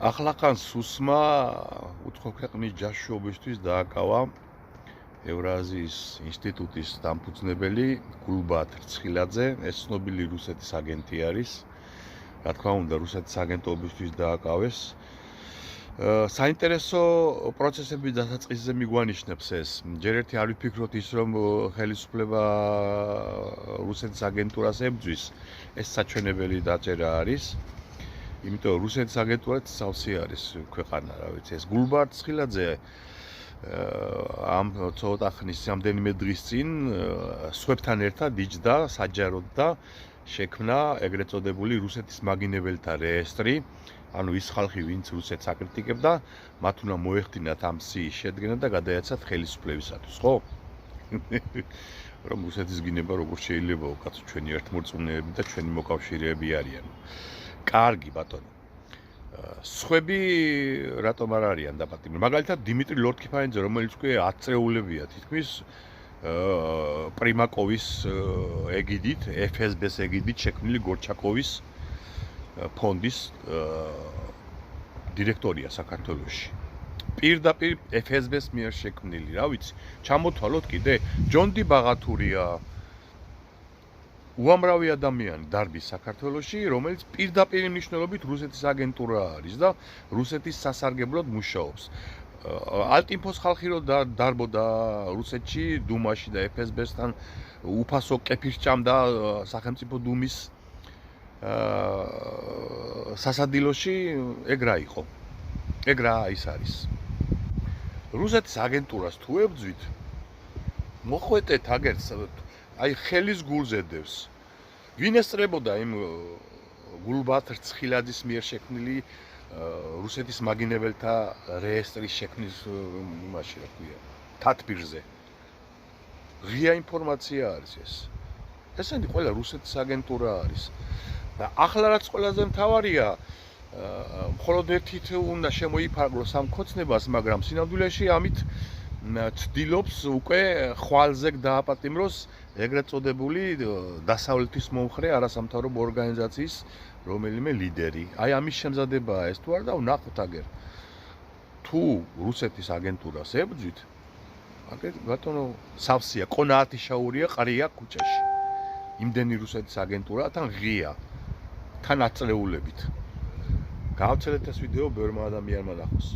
ახლახან სუსმა უცხო ქვეყნის ჯაშუობისთვის დააკავა ევრაზიის ინსტიტუტის დამფუძნებელი გულბათ რცხილაძე, ეს ცნობილი რუსეთის აგენტი არის. რა თქმა უნდა, რუსეთის აგენტობისთვის დააკავეს. საინტერესო პროცესების დასაწყისზე მიგვანიშნებს ეს. ჯერ ერთი არ ვიფიქროთ ის, რომ ხელისუფლება რუსეთის აგენტურას ებრძვის, ეს საჩვენებელი დაჭერა არის. იმიტომ რუსეთის აგენტურაც სავსე არის ქვეყანა, რა ვიცი, ეს გულბათ რცხილაძე ამ ცოტა ხნის რამდენიმე დღის წინ სხვებთან ერთად იჯდა საჯაროდ და შექმნა ეგრეთ წოდებული რუსეთის მაგინებელთა რეესტრი, ანუ ის ხალხი, ვინც რუსეთს აკრიტიკებდა, მათ უნდა მოეხდინათ ამ სიის შედგენა და გადაეცათ ხელისუფლებისათვის, ხო? რომ რუსეთის გინება როგორ შეიძლება უკაცო ჩვენი ერთმორწმუნეები და ჩვენი მოკავშირეები არიან. კარგი ბატონო. სხვები რატომ არ არიან დაპატიმრებული? მაგალითად დიმიტრი ლორთქიფანიძე, რომელიც უკვე 10 წრეულებია თითქმის პრიმაკოვის ეგიდით, FSB-ს ეგიდით შექმნილი გორჩაკოვის ფონდის დირექტორია საქართველოში. პირდაპირ FSB-ს მიერ შექმნილი, რა ვიცი, ჩამოთვალოთ კიდე ჯონდი ბაღათურია. უამრავი ადამიანი დარბის საქართველოში, რომელიც პირდაპირ მნიშვნელობით რუსეთის აგენტურა არის და რუსეთის სასარგებლოდ მუშაობს. ალტინფოს ხალხი რო დარბოდა რუსეთში, დუმაში და FSB-სთან უფასო კეფის ჭამდა სახელმწიფო დუმის სასადილოში, ეგ რა იყო? ეგ რა ის არის? რუსეთის აგენტურას თუ ებძვით, მოხვეტეთ აგერს აი ხელის გულზე დევს. ვინ ესწრებოდა იმ გულბათ რცხილაძის მიერ შექმნილი რუსეთის მაგინებელთა რეესტრის შექმნის იმაში, რა ქვია, თათბირზე. ღია ინფორმაცია არის ეს. ესენი ყველა რუსეთის აგენტურა არის. და ახლა რაც ყველაზე მთავარია, მხოლოდ ერთით უნდა შემოიფარგლოს ამ ქოცნებას, მაგრამ სინამდვილეში ამით ცდილობს უკვე ხვალზე დააპატიმროს ეგრეთ წოდებული დასავლეთის მომხრე არასამთავრობო ორგანიზაციის რომელიმე ლიდერი. აი ამის შემზადებაა ეს თუ არა და ვნახოთ აგერ. თუ რუსეთის აგენტურას ებძვით, აგერ ბატონო სავსეა, ყონაათიშაურია ყრია ქუჩაში. იმდენი რუსეთის აგენტურა თან ღია, თან აწლეულებით. გავცელეთ ეს ვიდეო ბევრმა ადამიანმა ნახოს.